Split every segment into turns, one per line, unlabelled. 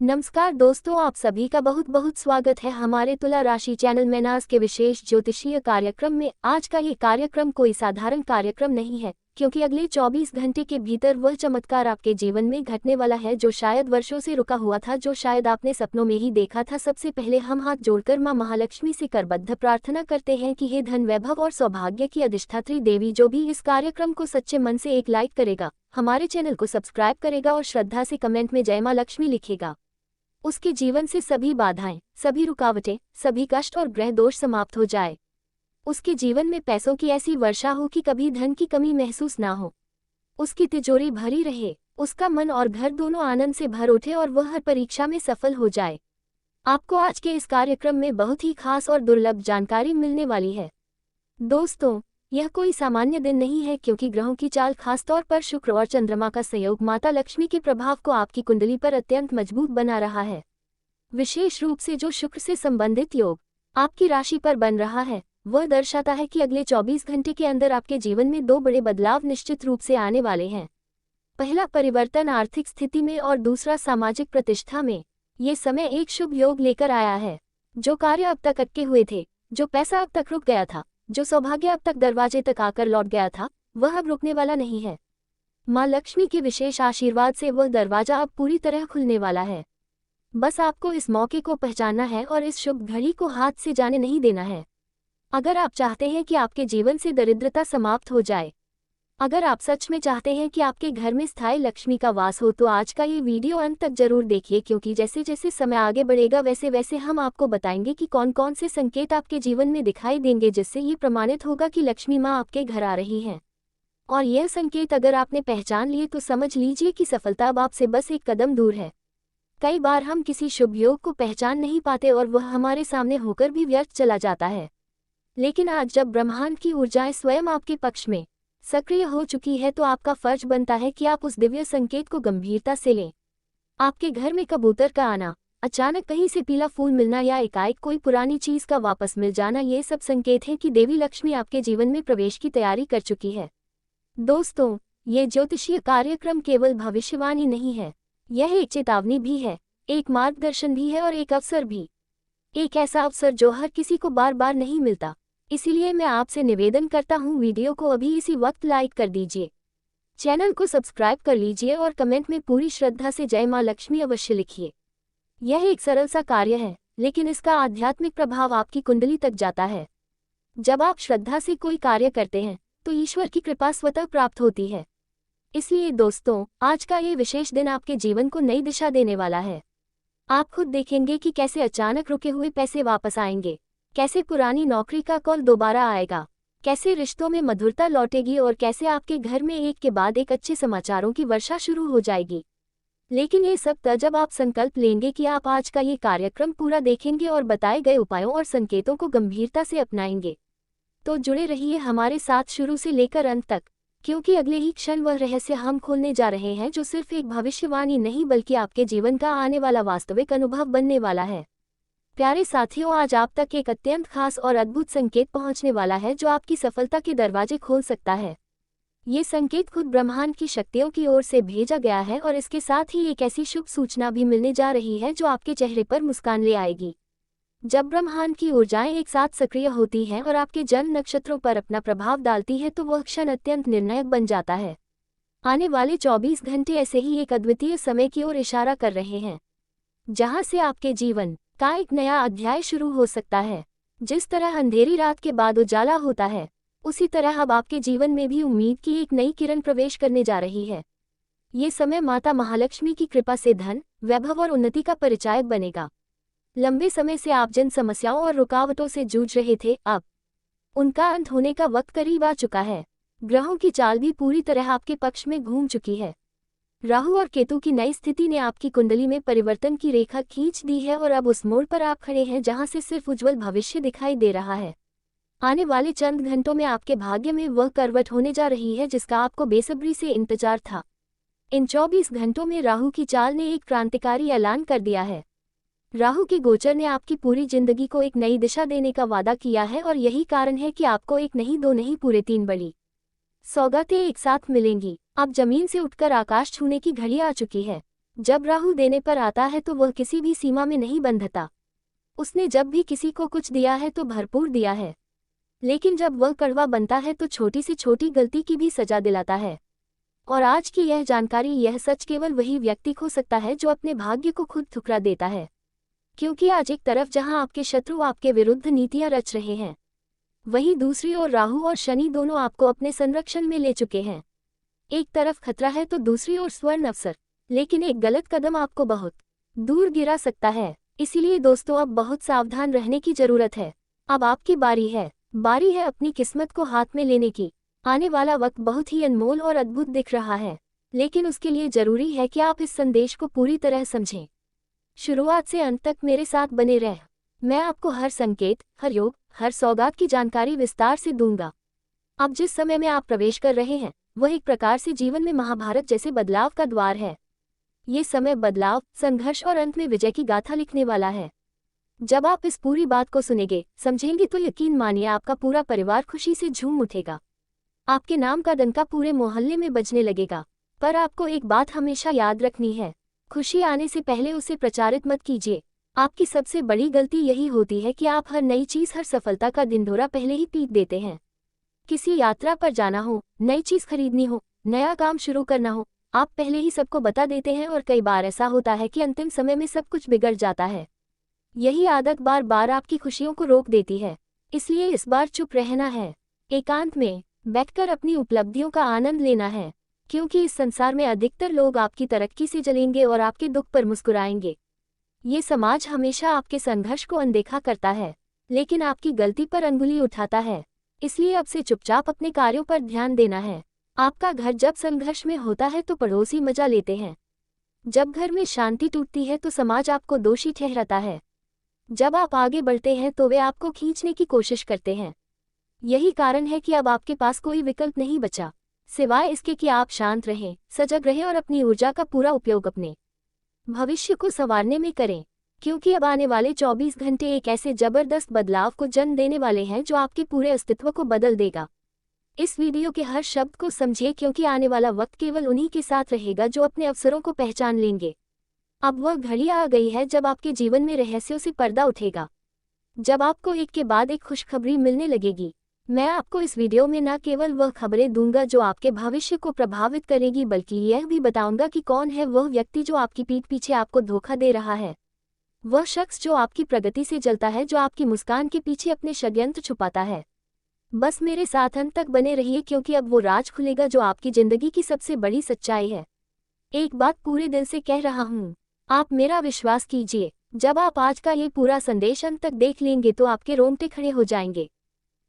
नमस्कार दोस्तों, आप सभी का बहुत बहुत स्वागत है हमारे तुला राशि चैनल में आज के विशेष ज्योतिषीय कार्यक्रम में। आज का ये कार्यक्रम कोई साधारण कार्यक्रम नहीं है, क्योंकि अगले 24 घंटे के भीतर वह चमत्कार आपके जीवन में घटने वाला है जो शायद वर्षों से रुका हुआ था, जो शायद आपने सपनों में ही देखा था। सबसे पहले हम हाथ जोड़कर मां महालक्ष्मी से करबद्ध प्रार्थना करते हैं कि हे धन, वैभव और सौभाग्य की अधिष्ठात्री देवी, जो भी इस कार्यक्रम को सच्चे मन से एक लाइक करेगा, हमारे चैनल को सब्सक्राइब करेगा और श्रद्धा से कमेंट में जय मां लक्ष्मी लिखेगा, उसके जीवन से सभी बाधाएं, सभी रुकावटें, सभी कष्ट और ग्रह दोष समाप्त हो जाए। उसके जीवन में पैसों की ऐसी वर्षा हो कि कभी धन की कमी महसूस ना हो। उसकी तिजोरी भरी रहे, उसका मन और घर दोनों आनंद से भर उठे और वह हर परीक्षा में सफल हो जाए। आपको आज के इस कार्यक्रम में बहुत ही खास और दुर्लभ जानकारी मिलने वाली है। दोस्तों, यह कोई सामान्य दिन नहीं है, क्योंकि ग्रहों की चाल, खासतौर पर शुक्र और चंद्रमा का संयोग, माता लक्ष्मी के प्रभाव को आपकी कुंडली पर अत्यंत मजबूत बना रहा है। विशेष रूप से जो शुक्र से संबंधित योग आपकी राशि पर बन रहा है, वह दर्शाता है कि अगले 24 घंटे के अंदर आपके जीवन में दो बड़े बदलाव निश्चित रूप से आने वाले हैं। पहला परिवर्तन आर्थिक स्थिति में और दूसरा सामाजिक प्रतिष्ठा में। ये समय एक शुभ योग लेकर आया है। जो कार्य अब तक अटके हुए थे, जो पैसा अब तक रुक गया था, जो सौभाग्य अब तक दरवाजे तक आकर लौट गया था, वह अब रुकने वाला नहीं है। मां लक्ष्मी के विशेष आशीर्वाद से वह दरवाजा अब पूरी तरह खुलने वाला है। बस आपको इस मौके को पहचानना है और इस शुभ घड़ी को हाथ से जाने नहीं देना है। अगर आप चाहते हैं कि आपके जीवन से दरिद्रता समाप्त हो जाए, अगर आप सच में चाहते हैं कि आपके घर में स्थायी लक्ष्मी का वास हो, तो आज का ये वीडियो अंत तक जरूर देखिए, क्योंकि जैसे जैसे समय आगे बढ़ेगा वैसे वैसे हम आपको बताएंगे कि कौन कौन से संकेत आपके जीवन में दिखाई देंगे, जिससे ये प्रमाणित होगा कि लक्ष्मी माँ आपके घर आ रही हैं। और यह संकेत अगर आपने पहचान लिए तो समझ लीजिए कि सफलता अब आपसे बस एक कदम दूर है। कई बार हम किसी शुभ योग को पहचान नहीं पाते और वह हमारे सामने होकर भी व्यर्थ चला जाता है। लेकिन आज जब ब्रह्मांड की ऊर्जाएं स्वयं आपके पक्ष में सक्रिय हो चुकी है, तो आपका फर्ज बनता है कि आप उस दिव्य संकेत को गंभीरता से लें। आपके घर में कबूतर का आना, अचानक कहीं से पीला फूल मिलना या एकाएक कोई पुरानी चीज का वापस मिल जाना, ये सब संकेत हैं कि देवी लक्ष्मी आपके जीवन में प्रवेश की तैयारी कर चुकी है। दोस्तों, ये ज्योतिषीय कार्यक्रम केवल भविष्यवाणी नहीं है, यह एक चेतावनी भी है, एक मार्गदर्शन भी है और एक अवसर भी। एक ऐसा अवसर जो हर किसी को बार बार नहीं मिलता। इसीलिए मैं आपसे निवेदन करता हूँ, वीडियो को अभी इसी वक्त लाइक कर दीजिए, चैनल को सब्सक्राइब कर लीजिए और कमेंट में पूरी श्रद्धा से जय मां लक्ष्मी अवश्य लिखिए। यह एक सरल सा कार्य है, लेकिन इसका आध्यात्मिक प्रभाव आपकी कुंडली तक जाता है। जब आप श्रद्धा से कोई कार्य करते हैं तो ईश्वर की कृपा स्वतः प्राप्त होती है। इसलिए दोस्तों, आज का ये विशेष दिन आपके जीवन को नई दिशा देने वाला है। आप खुद देखेंगे कि कैसे अचानक रुके हुए पैसे वापस आएंगे, कैसे पुरानी नौकरी का कॉल दोबारा आएगा, कैसे रिश्तों में मधुरता लौटेगी और कैसे आपके घर में एक के बाद एक अच्छे समाचारों की वर्षा शुरू हो जाएगी। लेकिन ये सब तब जब आप संकल्प लेंगे कि आप आज का ये कार्यक्रम पूरा देखेंगे और बताए गए उपायों और संकेतों को गंभीरता से अपनाएंगे। तो जुड़े रहिए हमारे साथ शुरू से लेकर अंत तक, क्योंकि अगले ही क्षण वह रहस्य हम खोलने जा रहे हैं जो सिर्फ एक भविष्यवाणी नहीं बल्कि आपके जीवन का आने वाला वास्तविक अनुभव बनने वाला है। प्यारे साथियों, आज आप तक एक अत्यंत खास और अद्भुत संकेत पहुंचने वाला है जो आपकी सफलता के दरवाजे खोल सकता है। ये संकेत खुद ब्रह्मांड की शक्तियों की ओर से भेजा गया है और इसके साथ ही एक ऐसी शुभ सूचना भी मिलने जा रही है जो आपके चेहरे पर मुस्कान ले आएगी। जब ब्रह्मांड की ऊर्जाएं एक साथ सक्रिय होती हैं और आपके जन्म नक्षत्रों पर अपना प्रभाव डालती है, तो वह क्षण अत्यंत निर्णायक बन जाता है। आने वाले 24 घंटे ऐसे ही एक अद्वितीय समय की ओर इशारा कर रहे हैं, जहां से आपके जीवन का एक नया अध्याय शुरू हो सकता है। जिस तरह अंधेरी रात के बाद उजाला होता है, उसी तरह अब आपके जीवन में भी उम्मीद की एक नई किरण प्रवेश करने जा रही है। ये समय माता महालक्ष्मी की कृपा से धन, वैभव और उन्नति का परिचायक बनेगा। लंबे समय से आप जिन समस्याओं और रुकावटों से जूझ रहे थे, अब उनका अंत होने का वक्त करीब आ चुका है। ग्रहों की चाल भी पूरी तरह आपके पक्ष में घूम चुकी है। राहु और केतु की नई स्थिति ने आपकी कुंडली में परिवर्तन की रेखा खींच दी है और अब उस मोड़ पर आप खड़े हैं जहां से सिर्फ उज्जवल भविष्य दिखाई दे रहा है। आने वाले चंद घंटों में आपके भाग्य में वह करवट होने जा रही है जिसका आपको बेसब्री से इंतजार था। इन 24 घंटों में राहु की चाल ने एक क्रांतिकारी ऐलान कर दिया है। राहु के गोचर ने आपकी पूरी जिंदगी को एक नई दिशा देने का वादा किया है और यही कारण है कि आपको एक नहीं, दो नहीं, पूरे 3 बड़ी सौगातें एक साथ मिलेंगी। अब जमीन से उठकर आकाश छूने की घड़ी आ चुकी है। जब राहु देने पर आता है तो वह किसी भी सीमा में नहीं बंधता। उसने जब भी किसी को कुछ दिया है तो भरपूर दिया है, लेकिन जब वह कड़वा बनता है तो छोटी से छोटी गलती की भी सजा दिलाता है। और आज की यह जानकारी, यह सच केवल वही व्यक्ति खो सकता है जो अपने भाग्य को खुद ठुकरा देता है। क्योंकि आज एक तरफ जहां आपके शत्रु आपके विरुद्ध नीतियां रच रहे हैं, वहीं दूसरी ओर राहु और शनि दोनों आपको अपने संरक्षण में ले चुके हैं। एक तरफ खतरा है तो दूसरी ओर स्वर्ण अवसर, लेकिन एक गलत कदम आपको बहुत दूर गिरा सकता है। इसीलिए दोस्तों, अब बहुत सावधान रहने की जरूरत है। अब आपकी बारी है अपनी किस्मत को हाथ में लेने की। आने वाला वक्त बहुत ही अनमोल और अद्भुत दिख रहा है, लेकिन उसके लिए जरूरी है कि आप इस संदेश को पूरी तरह समझें। शुरुआत से अंत तक मेरे साथ बने रह। मैं आपको हर संकेत, हर योग, हर सौगात की जानकारी विस्तार से दूंगा। अब जिस समय में आप प्रवेश कर रहे हैं, वह एक प्रकार से जीवन में महाभारत जैसे बदलाव का द्वार है। ये समय बदलाव, संघर्ष और अंत में विजय की गाथा लिखने वाला है। जब आप इस पूरी बात को सुनेंगे, समझेंगे, तो यकीन मानिए आपका पूरा परिवार खुशी से झूम उठेगा। आपके नाम का डंका पूरे मोहल्ले में बजने लगेगा। पर आपको एक बात हमेशा याद रखनी है, खुशी आने से पहले उसे प्रचारित मत कीजिए। आपकी सबसे बड़ी गलती यही होती है कि आप हर नई चीज, हर सफलता का ढिंढोरा पहले ही पीट देते हैं। किसी यात्रा पर जाना हो, नई चीज खरीदनी हो, नया काम शुरू करना हो, आप पहले ही सबको बता देते हैं और कई बार ऐसा होता है कि अंतिम समय में सब कुछ बिगड़ जाता है। यही आदत बार बार आपकी खुशियों को रोक देती है। इसलिए इस बार चुप रहना है, एकांत में बैठकर अपनी उपलब्धियों का आनंद लेना है। क्योंकि इस संसार में अधिकतर लोग आपकी तरक्की से जलेंगे और आपके दुख पर मुस्कुराएंगे। ये समाज हमेशा आपके संघर्ष को अनदेखा करता है, लेकिन आपकी गलती पर अंगुली उठाता है। इसलिए अब से चुपचाप अपने कार्यों पर ध्यान देना है। आपका घर जब संघर्ष में होता है तो पड़ोसी मजा लेते हैं। जब घर में शांति टूटती है तो समाज आपको दोषी ठहराता है। जब आप आगे बढ़ते हैं तो वे आपको खींचने की कोशिश करते हैं। यही कारण है कि अब आपके पास कोई विकल्प नहीं बचा, सिवाय इसके कि आप शांत रहें, सजग रहें और अपनी ऊर्जा का पूरा उपयोग अपने भविष्य को संवारने में करें। क्योंकि अब आने वाले 24 घंटे एक ऐसे जबरदस्त बदलाव को जन्म देने वाले हैं जो आपके पूरे अस्तित्व को बदल देगा। इस वीडियो के हर शब्द को समझिए, क्योंकि आने वाला वक्त केवल उन्हीं के साथ रहेगा जो अपने अवसरों को पहचान लेंगे। अब वह घड़ी आ गई है जब आपके जीवन में रहस्यों से पर्दा उठेगा, जब आपको एक के बाद एक खुशखबरी मिलने लगेगी। मैं आपको इस वीडियो में न केवल वह खबरें दूंगा जो आपके भविष्य को प्रभावित करेगी, बल्कि यह भी बताऊंगा कि कौन है वह व्यक्ति जो आपकी पीठ पीछे आपको धोखा दे रहा है। वह शख्स जो आपकी प्रगति से जलता है, जो आपकी मुस्कान के पीछे अपने षड्यंत्र छुपाता है। बस मेरे साथ अंत तक बने रहिए, क्योंकि अब वो राज खुलेगा जो आपकी जिंदगी की सबसे बड़ी सच्चाई है। एक बात पूरे दिल से कह रहा हूँ, आप मेरा विश्वास कीजिए। जब आप आज का ये पूरा संदेश अंत तक देख लेंगे तो आपके रोंगटे खड़े हो जाएंगे।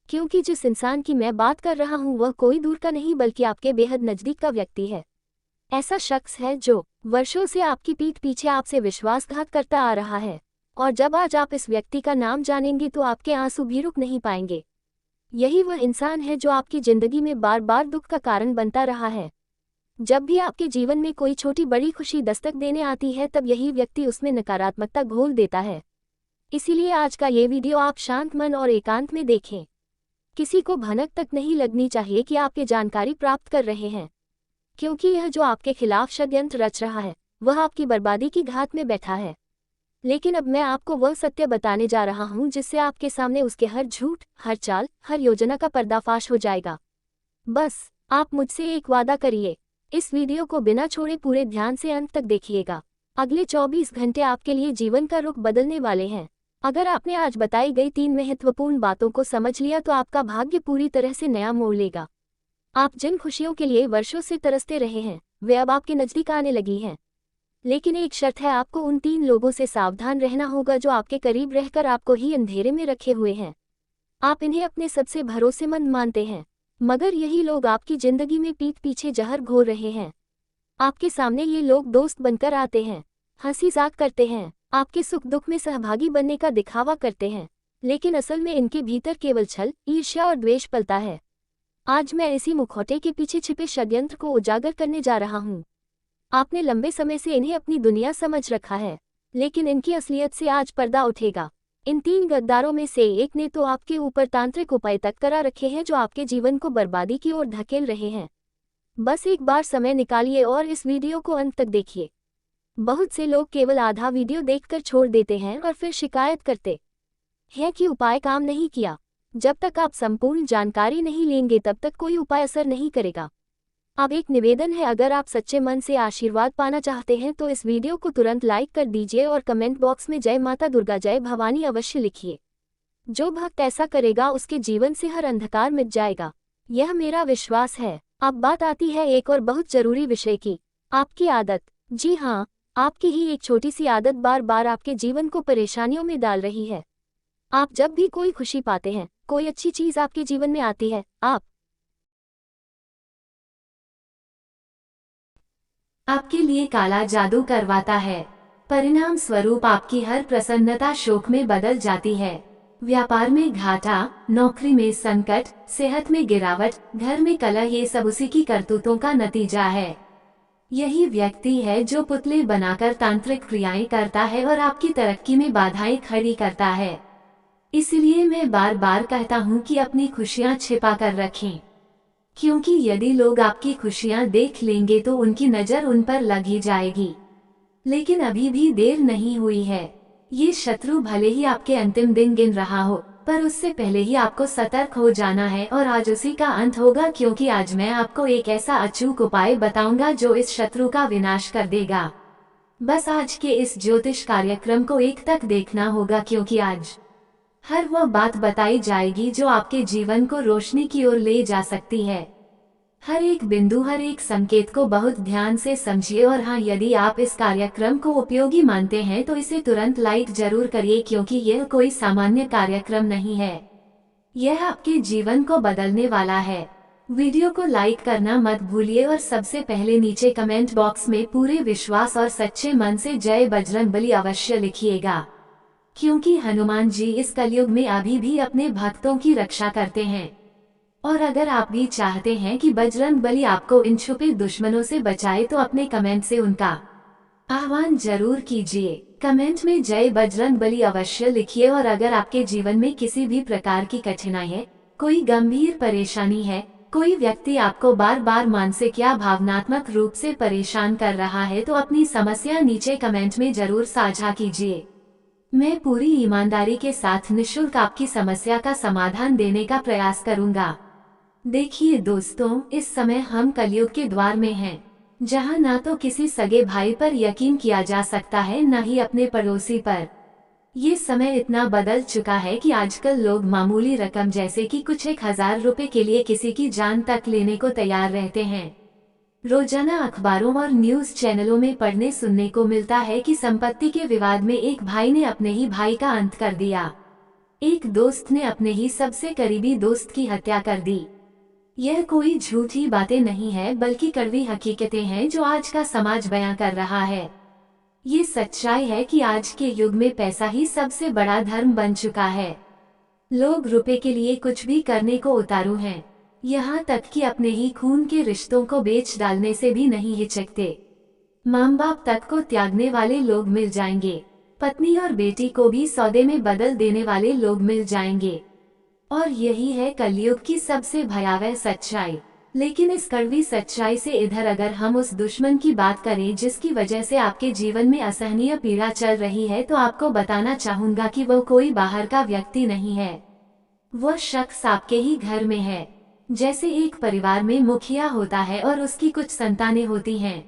क्योंकि जिस इंसान की मैं बात कर रहा हूँ वह कोई दूर का नहीं, बल्कि आपके बेहद नजदीक का व्यक्ति है। ऐसा शख्स है जो वर्षों से आपकी पीठ पीछे आपसे विश्वासघात करता आ रहा है। और जब आज आप इस व्यक्ति का नाम जानेंगे तो आपके आंसू भी रुक नहीं पाएंगे। यही वह इंसान है जो आपकी जिंदगी में बार बार दुख का कारण बनता रहा है। जब भी आपके जीवन में कोई छोटी बड़ी खुशी दस्तक देने आती है, तब यही व्यक्ति उसमें नकारात्मकता घोल देता है। इसीलिए आज का ये वीडियो आप शांत मन और एकांत में देखें। किसी को भनक तक नहीं लगनी चाहिए कि आप ये जानकारी प्राप्त कर रहे हैं, क्योंकि यह जो आपके खिलाफ षड्यंत्र रच रहा है वह आपकी बर्बादी की घात में बैठा है। लेकिन अब मैं आपको वह सत्य बताने जा रहा हूं जिससे आपके सामने उसके हर झूठ, हर चाल, हर योजना का पर्दाफाश हो जाएगा। बस आप मुझसे एक वादा करिए, इस वीडियो को बिना छोड़े पूरे ध्यान से अंत तक देखिएगा। अगले 24 घंटे आपके लिए जीवन का रुख बदलने वाले हैं। अगर आपने आज बताई गई 3 महत्वपूर्ण बातों को समझ लिया तो आपका भाग्य पूरी तरह से नया मोड़ लेगा। आप जिन खुशियों के लिए वर्षों से तरसते रहे हैं वे अब आपके नजदीक आने लगी हैं। लेकिन एक शर्त है, आपको उन 3 लोगों से सावधान रहना होगा जो आपके करीब रहकर आपको ही अंधेरे में रखे हुए हैं। आप इन्हें अपने सबसे भरोसेमंद मानते हैं, मगर यही लोग आपकी जिंदगी में पीठ पीछे जहर घोल रहे हैं। आपके सामने ये लोग दोस्त बनकर आते हैं, हंसी मजाक करते हैं, आपके सुख दुख में सहभागी बनने का दिखावा करते हैं, लेकिन असल में इनके भीतर केवल छल, ईर्ष्या और द्वेष पलता है। आज मैं इसी मुखौटे के पीछे छिपे षड्यंत्र को उजागर करने जा रहा हूँ। आपने लंबे समय से इन्हें अपनी दुनिया समझ रखा है, लेकिन इनकी असलियत से आज पर्दा उठेगा। इन 3 गद्दारों में से एक ने तो आपके ऊपर तांत्रिक उपाय तक करा रखे हैं जो आपके जीवन को बर्बादी की ओर धकेल रहे हैं। बस एक बार समय निकालिए और इस वीडियो को अंत तक देखिए। बहुत से लोग केवल आधा वीडियो देखकर छोड़ देते हैं और फिर शिकायत करते हैं कि उपाय काम नहीं किया। जब तक आप संपूर्ण जानकारी नहीं लेंगे तब तक कोई उपाय असर नहीं करेगा। अब एक निवेदन है, अगर आप सच्चे मन से आशीर्वाद पाना चाहते हैं तो इस वीडियो को तुरंत लाइक कर दीजिए और कमेंट बॉक्स में जय माता दुर्गा जय भवानी अवश्य लिखिए। जो भक्त ऐसा करेगा उसके जीवन से हर अंधकार मिट जाएगा, यह मेरा विश्वास है। अब बात आती है एक और बहुत जरूरी विषय की, आपकी आदत। जी हाँ, आपकी ही एक छोटी सी आदत बार बार आपके जीवन को परेशानियों में डाल रही है। आप जब भी कोई खुशी पाते हैं, कोई अच्छी चीज आपके जीवन में आती है, आपके लिए काला जादू करवाता है। परिणाम स्वरूप आपकी हर प्रसन्नता शोक में बदल जाती है। व्यापार में घाटा, नौकरी में संकट, सेहत में गिरावट, घर में कलह, ये सब उसी की करतूतों का नतीजा है। यही व्यक्ति है जो पुतले बनाकर तांत्रिक क्रियाएं करता है और आपकी तरक्की में बाधाएं खड़ी करता है। इसलिए मैं बार बार कहता हूँ कि अपनी खुशियाँ छिपा कर रखें, क्योंकि यदि लोग आपकी खुशियां देख लेंगे तो उनकी नजर उन पर लग ही जाएगी। लेकिन अभी भी देर नहीं हुई है। ये शत्रु भले ही आपके अंतिम दिन गिन रहा हो, पर उससे पहले ही आपको सतर्क हो जाना है और आज उसी का अंत होगा, क्योंकि आज मैं आपको एक ऐसा अचूक उपाय बताऊंगा जो इस शत्रु का विनाश कर देगा। बस आज के इस ज्योतिष कार्यक्रम को एक तक देखना होगा, क्योंकि आज हर वह बात बताई जाएगी जो आपके जीवन को रोशनी की ओर ले जा सकती है। हर एक बिंदु, हर एक संकेत को बहुत ध्यान से समझिए। और हाँ, यदि आप इस कार्यक्रम को उपयोगी मानते हैं तो इसे तुरंत लाइक जरूर करिए, क्योंकि यह कोई सामान्य कार्यक्रम नहीं है, यह आपके जीवन को बदलने वाला है। वीडियो को लाइक करना मत भूलिए और सबसे पहले नीचे कमेंट बॉक्स में पूरे विश्वास और सच्चे मन से जय बजरंगबली अवश्य लिखिएगा, क्योंकि हनुमान जी इस कलयुग में अभी भी अपने भक्तों की रक्षा करते हैं। और अगर आप भी चाहते हैं कि बजरंगबली आपको इन छुपे दुश्मनों से बचाए तो अपने कमेंट से उनका आह्वान जरूर कीजिए। कमेंट में जय बजरंगबली अवश्य लिखिए। और अगर आपके जीवन में किसी भी प्रकार की कठिनाई है, कोई गंभीर परेशानी है, कोई व्यक्ति आपको बार बार मानसिक या भावनात्मक रूप से परेशान कर रहा है, तो अपनी समस्या नीचे कमेंट में जरूर साझा कीजिए। मैं पूरी ईमानदारी के साथ निःशुल्क आपकी समस्या का समाधान देने का प्रयास करूंगा। देखिए दोस्तों, इस समय हम कलयुग के द्वार में हैं, जहां ना तो किसी सगे भाई पर यकीन किया जा सकता है, न ही अपने पड़ोसी पर। ये समय इतना बदल चुका है कि आजकल लोग मामूली रकम जैसे कि कुछ 1000 रुपए के लिए किसी की जान तक लेने को तैयार रहते हैं। रोजाना अखबारों और न्यूज चैनलों में पढ़ने सुनने को मिलता है कि संपत्ति के विवाद में एक भाई ने अपने ही भाई का अंत कर दिया। एक दोस्त ने अपने ही सबसे करीबी दोस्त की हत्या कर दी। यह कोई झूठी बातें नहीं है, बल्कि कड़वी हकीकतें हैं जो आज का समाज बयां कर रहा है। ये सच्चाई है कि आज के युग में पैसा ही सबसे बड़ा धर्म बन चुका है। लोग रुपए के लिए कुछ भी करने को उतारू हैं, यहाँ तक कि अपने ही खून के रिश्तों को बेच डालने से भी नहीं हिचकते। माँ बाप तक को त्यागने वाले लोग मिल जाएंगे, पत्नी और बेटी को भी सौदे में बदल देने वाले लोग मिल जाएंगे। और यही है कलयुग की सबसे भयावह सच्चाई। लेकिन इस कड़वी सच्चाई से इधर अगर हम उस दुश्मन की बात करें जिसकी वजह से आपके जीवन में असहनीय पीड़ा चल रही है, तो आपको बताना चाहूंगा कि वो कोई बाहर का व्यक्ति नहीं है, वह शख्स आपके ही घर में है। जैसे एक परिवार में मुखिया होता है और उसकी कुछ संतानें होती हैं।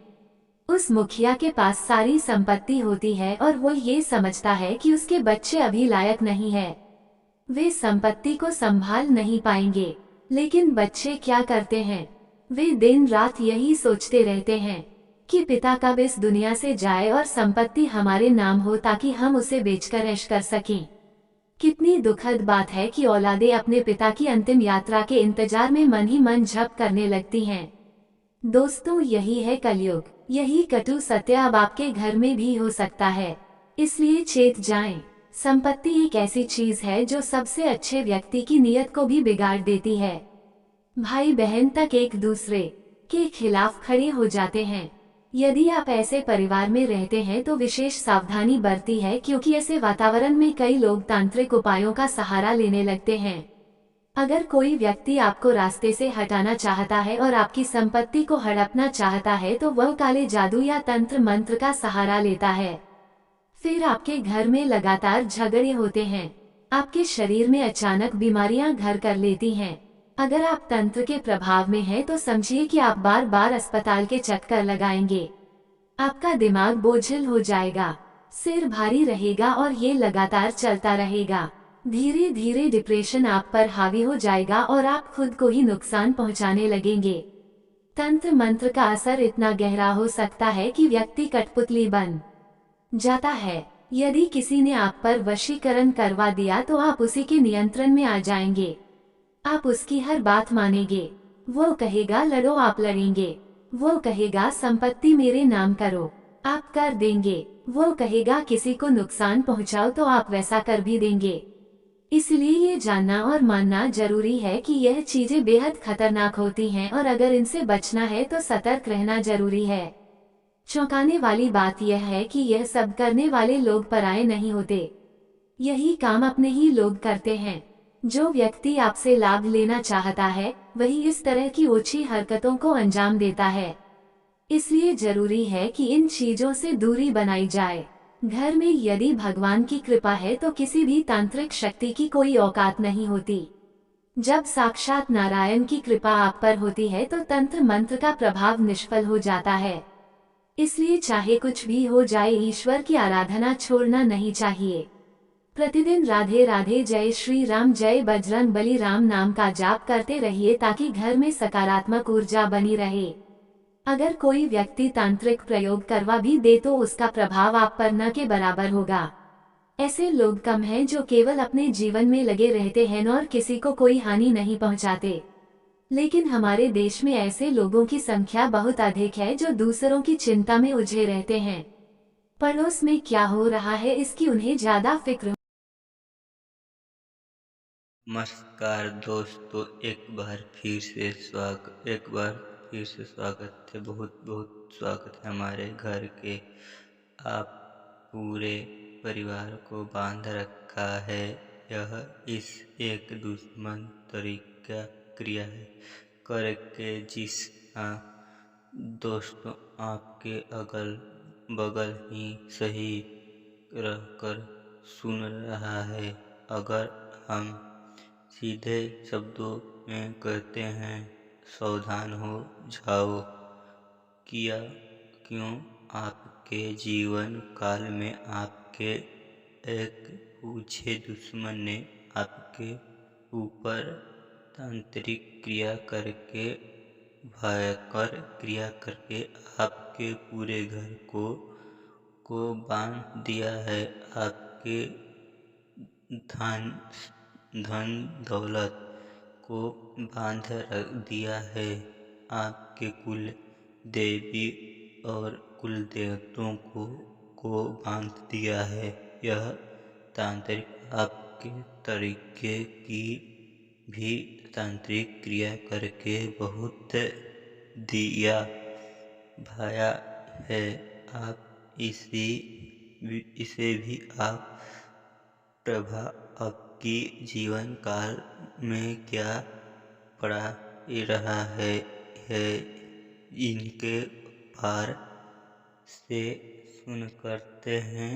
उस मुखिया के पास सारी संपत्ति होती है और वो ये समझता है कि उसके बच्चे अभी लायक नहीं है, वे संपत्ति को संभाल नहीं पाएंगे। लेकिन बच्चे क्या करते हैं, वे दिन रात यही सोचते रहते हैं कि पिता कब इस दुनिया से जाए और संपत्ति हमारे नाम हो, ताकि हम उसे बेचकर ऐश कर सकें। कितनी दुखद बात है कि औलादें अपने पिता की अंतिम यात्रा के इंतजार में मन ही मन झप करने लगती हैं। दोस्तों, यही है कलयुग, यही कटु सत्य अब आपके घर में भी हो सकता है, इसलिए चेत जाएं। संपत्ति एक ऐसी चीज है जो सबसे अच्छे व्यक्ति की नीयत को भी बिगाड़ देती है। भाई बहन तक एक दूसरे के खिलाफ खड़े हो जाते हैं। यदि आप ऐसे परिवार में रहते हैं तो विशेष सावधानी बरती है, क्योंकि ऐसे वातावरण में कई लोग तांत्रिक उपायों का सहारा लेने लगते हैं। अगर कोई व्यक्ति आपको रास्ते से हटाना चाहता है और आपकी संपत्ति को हड़पना चाहता है तो वह काले जादू या तंत्र मंत्र का सहारा लेता है। फिर आपके घर में लगातार झगड़े होते हैं। आपके शरीर में अचानक बीमारियां घर कर लेती हैं। अगर आप तंत्र के प्रभाव में हैं तो समझिए कि आप बार बार अस्पताल के चक्कर लगाएंगे। आपका दिमाग बोझिल हो जाएगा, सिर भारी रहेगा और ये लगातार चलता रहेगा। धीरे धीरे डिप्रेशन आप पर हावी हो जाएगा और आप खुद को ही नुकसान पहुंचाने लगेंगे। तंत्र मंत्र का असर इतना गहरा हो सकता है कि व्यक्ति कठपुतली बन जाता है। यदि किसी ने आप पर वशीकरण करवा दिया तो आप उसी के नियंत्रण में आ जाएंगे। आप उसकी हर बात मानेंगे। वो कहेगा लड़ो, आप लड़ेंगे। वो कहेगा संपत्ति मेरे नाम करो, आप कर देंगे। वो कहेगा किसी को नुकसान पहुंचाओ तो आप वैसा कर भी देंगे। इसलिए ये जानना और मानना जरूरी है कि यह चीजें बेहद खतरनाक होती हैं और अगर इनसे बचना है तो सतर्क रहना जरूरी है। चौंकाने वाली बात यह है कि यह सब करने वाले लोग पराये नहीं होते। यही काम अपने ही लोग करते हैं। जो व्यक्ति आपसे लाभ लेना चाहता है वही इस तरह की ओछी हरकतों को अंजाम देता है। इसलिए जरूरी है कि इन चीजों से दूरी बनाई जाए। घर में यदि भगवान की कृपा है तो किसी भी तांत्रिक शक्ति की कोई औकात नहीं होती। जब साक्षात नारायण की कृपा आप पर होती है तो तंत्र मंत्र का प्रभाव निष्फल हो जाता है। इसलिए चाहे कुछ भी हो जाए, ईश्वर की आराधना छोड़ना नहीं चाहिए। प्रतिदिन राधे राधे, जय श्री राम, जय बजरंग बली राम नाम का जाप करते रहिए ताकि घर में सकारात्मक ऊर्जा बनी रहे। अगर कोई व्यक्ति तांत्रिक प्रयोग करवा भी दे तो उसका प्रभाव आप पर न के बराबर होगा। ऐसे लोग कम हैं जो केवल अपने जीवन में लगे रहते हैं और किसी को कोई हानि नहीं पहुंचाते। लेकिन हमारे देश में ऐसे लोगों की संख्या बहुत अधिक है जो दूसरों की चिंता में उलझे रहते हैं। पड़ोस में क्या हो रहा है इसकी उन्हें ज्यादा फिक्र।
नमस्कार दोस्तों, एक बार फिर से स्वागत है। बहुत बहुत स्वागत है हमारे घर के। आप पूरे परिवार को बांध रखा है। यह इस एक दुश्मन तरीका क्रिया है करके जिस हाँ दोस्तों, आपके अगल बगल ही सही रहकर सुन रहा है। अगर हम सीधे शब्दों में कहते हैं, सावधान हो जाओ। किया क्यों? आपके जीवन काल में आपके एक पूछे दुश्मन ने आपके ऊपर तांत्रिक क्रिया करके, भयंकर क्रिया करके आपके पूरे घर को बांध दिया है। आपके धन धन दौलत को बांध रख दिया है। आपके कुल देवी और कुल देवताओं को बांध दिया है। यह तांत्रिक आपके तरीके की भी तांत्रिक क्रिया करके बहुत दिया भाया है। आप इसे भी आप प्रभाव आपकी जीवन काल में क्या पड़ा रहा है इनके पार से सुन करते हैं।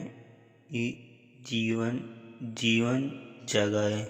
जीवन जीवन जगाए।